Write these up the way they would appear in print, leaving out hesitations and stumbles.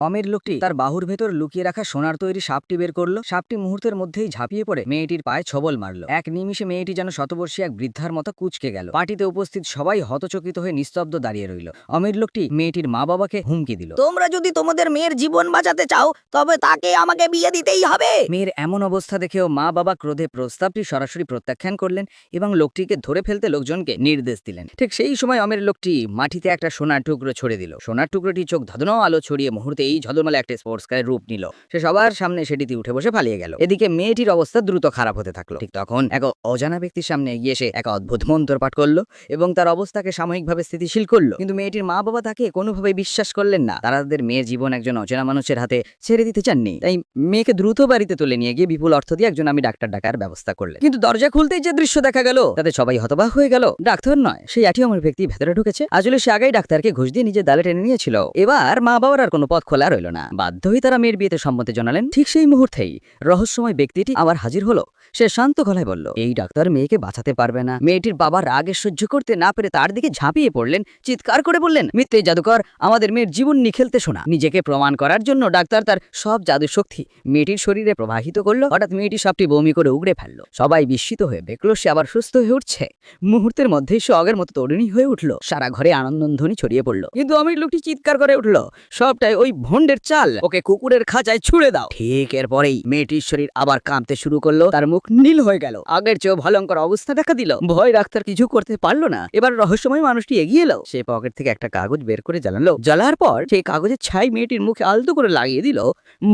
অমির লোকটি তার বাহুর ভেতর লুকিয়ে রাখা সোনার তৈরি সাপটি বের করলো। সাপটি মুহূর্তের মধ্যেই ঝাঁপিয়ে পড়ে মেয়েটির পায়ে ছবল মারল। এক নিমিষে মেয়েটি যেন শতবর্ষী এক বৃদ্ধার মতো কুঁচকে গেল। পার্টিতে উপস্থিত সবাই হতচকিত হয়ে নিস্তব্ধ দাঁড়িয়ে রইল। অমির লোকটি মেয়েটির মা বাবাকে হুমকি দিল, তোমরা যদি তোমাদের মেয়ের জীবন বাঁচাতে চাও তবে তাকে আমাকে বিয়ে দিতেই হবে। মেয়ের এমন অবস্থা দেখেও মা বাবা ক্রোধে প্রস্তাবটি সরাসরি প্রত্যাখ্যান করলেন এবং লোকটিকে ধরে ফেলতে লোকজনকে নির্দেশ দিলেন। ঠিক সেই সময় অমির লোকটি মাটিতে একটা সোনার টুকরো ছড়ে দিল। সোনার টুকরোটি চোখ ধাঁধানো আলো ছড়িয়ে মুহূর্তেই ঝলমলে একটা স্পোর্টস কারের রূপ নিল। সে সবার সামনে সেটিতে উঠে বসে পালিয়ে গেল। এদিকে মেয়েটির অবস্থা দ্রুত খারাপ হতে থাকলো। ঠিক তখন এক অজানা ব্যক্তির সামনে এগিয়ে এসে এক অদ্ভুত মন্ত্র পাঠ করলো এবং তার অবস্থাকে সাময়িকভাবে স্থিতিশীল করলো। কিন্তু মেয়েটির মা বাবা তাকে কোনোভাবেই বিশ্বাস করলেন না। তারা তাদের মেয়ের জীবন একজন অচেনা মানুষের হাতে ছেড়ে দিতে চাননি। তাই মেয়েকে দ্রুত বাড়িতে তুলে নিয়ে গিয়ে বিপুল অর্থ দিয়ে একজন আমি ডাক্তার ডাকার ব্যবস্থা করলেন। কিন্তু দরজা খুলতেই যে দৃশ্য দেখা গেল তাতে সবাই হতবাক হয়ে গেল। ডাক্তার নয়, সেই অমর ব্যক্তি ভেতরে ঢুকেছে। আসলে সে আগেই ডাক্তারকে ঘুষ দিয়ে নিজের দালে টেনে নিয়েছিল। এবার মা বাবার আর কোনো পথ খোলা রইল না। বাধ্য হয়ে তারা মেয়ের বিয়েতে সম্মতি জানালেন। ঠিক সেই মুহূর্তেই রহস্যময় ব্যক্তিটি আবার হাজির হলো। সে শান্ত গলায় বলল, এই ডাক্তার মেয়েকে বাঁচাতে পারবে না। মেয়েটির বাবা রাগে সহ্য করতে না পেরে তার দিকে ঝাঁপিয়ে পড়লেন, চিৎকার করে বললেন, মিথ্যে জাদুকর, আমাদের মেয়ের জীবন নিখেলতে শোনা। নিজেকে প্রমাণ করার জন্য ডাক্তার তার সব জাদু শক্তি মেয়েটির শরীরে প্রবাহিত করলো। হঠাৎ মেয়েটি সাপটি বমি করে উগড়ে ফেললো। সবাই বিস্মিত হয়ে দেখলো সে আবার সুস্থ হয়ে উঠছে। মুহূর্তের মধ্যেই সে আগের মতো তরুণী হয়ে উঠলো। সারা ঘরে আনন্দধ্বনি ছড়িয়ে পড়লো। কিন্তু অমির লোকটি চিৎকার করে উঠলো, সবটাই ওই ভন্ডের চাল, ওকে কুকুরের খাঁচায় ছুড়ে দাও। ঠিক এরপরেই মেয়েটির শরীর আবার কাঁপতে শুরু করলো। তার মুখ নীল হয়ে গেল। আগের চেয়েও ভয়ঙ্কর অবস্থা দেখা দিল। ভয় ডাক্তার কিছু করতে পারলো না। এবার রহস্যময় মানুষটি এগিয়ে এলো। সে পকেট থেকে একটা কাগজ বের করে জ্বালালো। জ্বালার পর সেই কাগজের ছাই মেয়েটির মুখে আলতো করে লাগিয়ে দিল।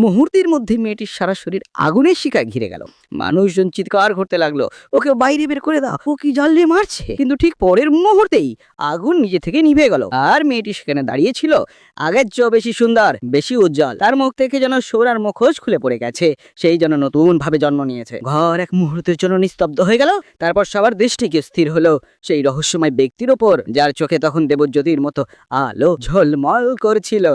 মুহূর্তের মধ্যে মেয়েটির সারা শরীর আগুনের শিকায় ঘিরে গেল। মানুষজন চিৎকার করতে লাগলো, ওকে বাইরে বের করে দাও, ও কি জ্বালিয়ে মারছে। কিন্তু ঠিক পরের মুহূর্তেই আগুন নিজে থেকে নিভে গেল। আর মেয়েটি সেখানে দাঁড়িয়ে ছিল আগের চেয়েও বেশি সুন্দর, বেশি উজ্জ্বল। তার মুখ থেকে যেন সোনার মুখোশ খুলে পড়ে গেছে। সেই যেন নতুন ভাবে জন্ম নিয়েছে। ঘর এক মুহূর্তের জন্য নিস্তব্ধ হয়ে গেল। তারপর সবার দৃষ্টিকে স্থির হলো সেই রহস্যময় ব্যক্তির ওপর, যার চোখে তখন দেবজ্যোতির মতো আলো ঝলমল করছিল।